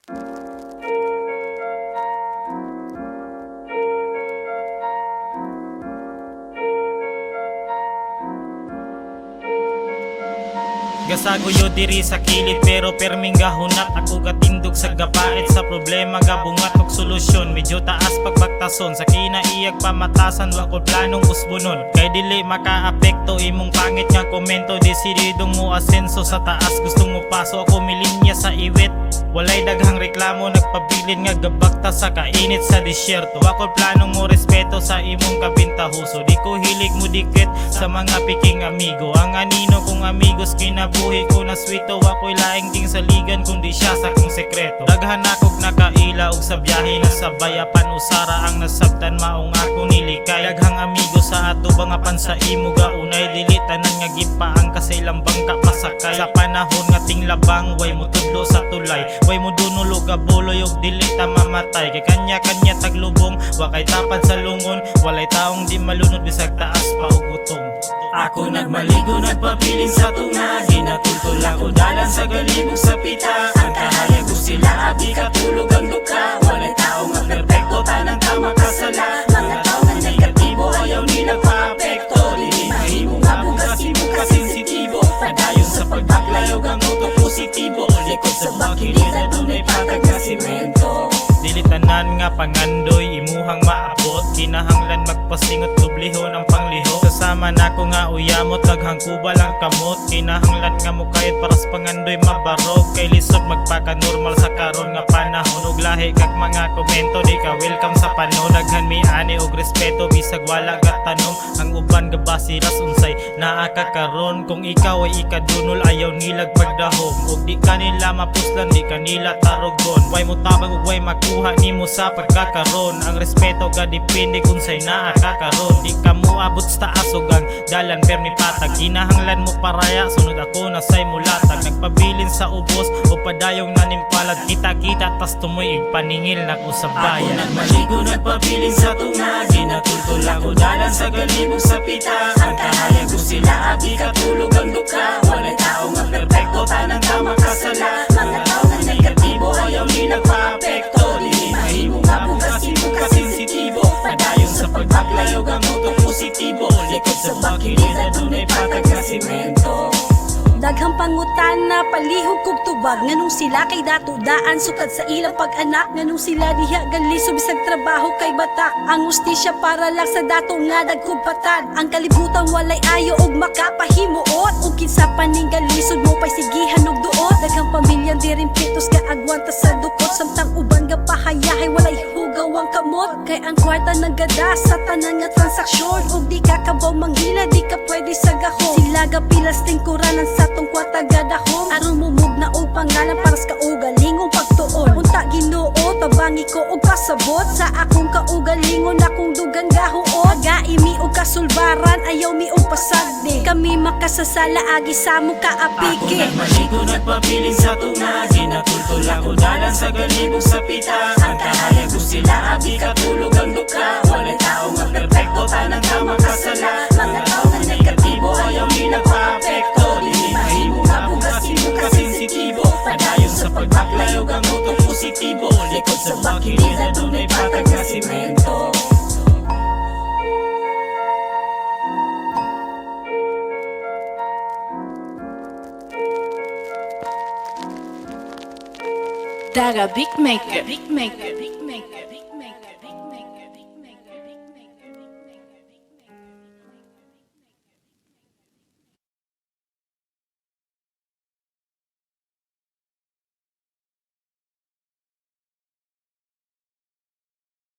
Gasaguyo diri sa kilid pero perming gahunat. Ako gatindog sa gapait sa problema gabungat og solusyon. Medyo taas pagbaktason sa kinaiyag pamatasan wa ko planong usbonon. Kay dili makaapekto imong pangit nga komento. Desididong mo asenso sa taas gustong mo paso ako milinya sa iwit. Walay daghang reklamo nagpabilin nga gabakta sa kainit sa disyerto. Wa ko planong mo respeto sa imong kabintahuso. Di ko hilig mo dikit sa mga piking amigo. Ang anino kong amigos kinabuhi ko na swito. Ako'y laing ding sa ligan kundi siya sa kong sekreto. Daghan akog nakaila og sa biyahe na sabay apan usara ang nasabtan maong ako nilikay. Daghang amigo sa ato bangapan sa imo gaunay. Dili tanan nga gipaang kasailang bangka pasakay. Sa panahon nga tinglabang way mo tudlo sa tulay. Way mo dunulo gabuloy og dili ta mamatay. Kay kanya-kanya taglubong wa kay tapad sa lungon. Walay taong di malunod bisag taas pa og gutom. Ako nagmaligo nagpabilin sa tunga. Ginatultol ako dalan sa galibog sa pita. Ang kahayag ko sila abi katulog ang luka. Walay tao nga perfecto tanang tama kasala. Mga tao nga negatibo ayaw nila pa-apekto. Dili mahimo nga bugas imo kasensitibo. Padayon sa pagbaklayo ang auto positibo. Likod sa bakilid na dunay patag na simento. Dili tanan nga pangandoy imuhang maabot. Kinahanglan magpasingot dublihon ang pangliho. Kasama nako nga uyamot naghangkubal ang kamot. Kinahanglan nga mukayot para sa pangandoy mabarog. Kay lisod magpaka-normal sa karon nga panahon. Ug lahi kag mga komento di ka welcome sa panon. Daghan mi ani og respeto bisag wala ka tanong. Ang uban gabasiras unsay naa ka karon. Kung ikaw ay ikadunol ayaw nilag pagdahom. Ug di kanila mapuslan di kanila tarugon. Way mo tabang ug way makuha nimo sa pagkakaron. Ang respeto ga depende kung say naa ka karon. Di ka mo abot sa taas ug ang dalan permi patag. Kinahanglan mo paraya sunod ako na say mulatag. Nagpabilin sa ubos o padayong nanimpalad. Kita-kita tas tumoy paningil na ko sa bayan. Ako nagmaligo nagpabilin sa tunga. Ginatultol ako dalan sa galibog sa pita. Ang kahayag ko sila abi katulog ang luka. Walay tao nga perfecto tanang tama kasala. Mga tao nga negatibo ayaw nila pa-apekto. Dili mahimo nga bugas imo kasensitibo. Padayon sa pagbaklayo ang auto positibo. Likod sa bakilid na dunay patag na simento. Daghang pangutana, palihog kog tubag. Nganong sila kay dato daan sukad sa ilang pag-anak. Nganong sila diha gali bisag trabaho kay bata. Ang ustisya para lang sa dato nga dagkugpatan. Ang kalibutan walay ayo og makapahimuot. Ug kinsa paning galisod mo pay sigihan og duot. Daghang pamilyang di rin pitos ka agwanta sa dukot. Samtang uban nga pahayahay walay hugaw ang kamot. Kay ang kwarta nagada sa tanan nga transaksyon. Ug di ka kabaw manghila di ka pwede sa gahom. Sila gapilas tingkuranan sa tong kwarta gadahom. Aron mumug na og pangalan para sa kaugalingong pagtuon. Unta Ginoo tabangi ko og pasabot sa akong kaugalingon akong dugang gahuot. Gaimi og kasulbaran ayaw mi og pasagdi. Kami makasasala agi sa mo kaapiki. Ako nagmaligo nagpabilin sa tunga. Ginatultol ako dalan sa galibog sa pita. Ang kahayag ko sila abi katulog ang luka. Walay tao nga perfecto tanang tama kasala. Mga tao nga negatibo ayaw nila pa-apekto. Kasensitibo, padayon sa pagbaklayo ang auto positibo. Likod sa bakilid na dunay patag na simento. Daga Big Maker, Big Maker, Big Maker.